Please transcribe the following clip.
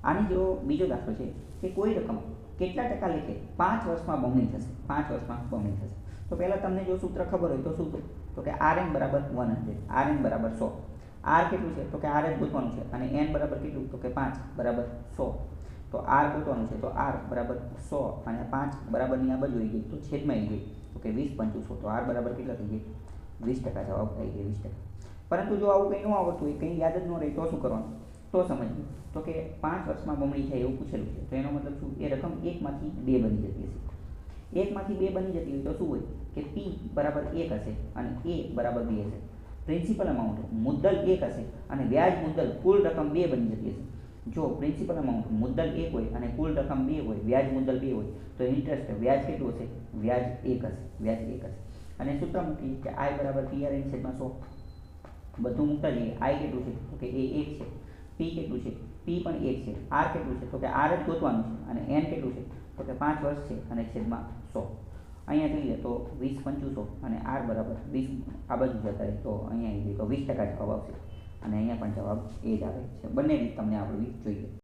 આની જો બીજો દાખલો છે કે કોઈ રકમ કેટલા ટકા લેખે 5 વર્ષમાં બમણી થશે, 5 વર્ષમાં બમણી થશે. તો પહેલાં તમને જો સૂત્ર ખબર હોય તો શું તો કે Rn બરાબર 100, Rn બરાબર 100. R કેટલું છે તો કે R જ ગોતવાનું છે અને n બરાબર કેટલું તો કે 5 બરાબર 100. તો R ગોતવાનું છે તો R બરાબર 100 અને 5 બરાબરની આ બાજુ આવી ગઈ તો છેદમાં આવી ગઈ તો કે 20 × 100. તો R બરાબર કેટલા થઈ ગઈ 20% જવાબ આવી ગયો 20%. પરંતુ જો આવું કંઈ ન આવડતું હોય, કંઈ યાદ જ ન રહે તો શું કરવાનું તો સમજવું તો કે 5 વર્ષમાં બમણી થાય એવું પૂછેલું છે. તો એનો મતલબ શું એ રકમ 1માંથી 2 બની જતી હશે. 1માંથી 2 બની જતી હોય તો શું હોય કે P બરાબર 1 હશે અને A બરાબર 2 હશે. પ્રિન્સિપલ અમાઉન્ટ મુદ્દલ 1 હશે અને વ્યાજ મુદ્દલ કુલ રકમ 2 બની જતી હશે. જો પ્રિન્સિપલ અમાઉન્ટ મુદ્દલ 1 હોય અને કુલ રકમ 2 હોય, વ્યાજ મુદ્દલ 2 હોય તો ઇન્ટરેસ્ટ વ્યાજ કેટલું હશે વ્યાજ 1 હશે, વ્યાજ 1 હશે. અને સૂત્ર મૂકીએ કે I બરાબર PRN/100. બધું મૂકતા જઈએ. I કેટલું છે તો કે એ 1 છે. P કેટલું છે P પણ 1 છે. R કેટલું છે તો કે R જ ગોતવાનું છે અને n કેટલું છે તો કે 5 વર્ષ છે અને છેદમાં 100. અહીંયા જોઈએ તો 20 × 2500 અને R બરાબર 20 આ બાજુ જતા રહે તો અહીંયા આવી ગઈ તો 20% જવાબ આવશે અને અહીંયા પણ જવાબ એ જ આવે છે. બંને રીત તમને આવડવી જોઈએ.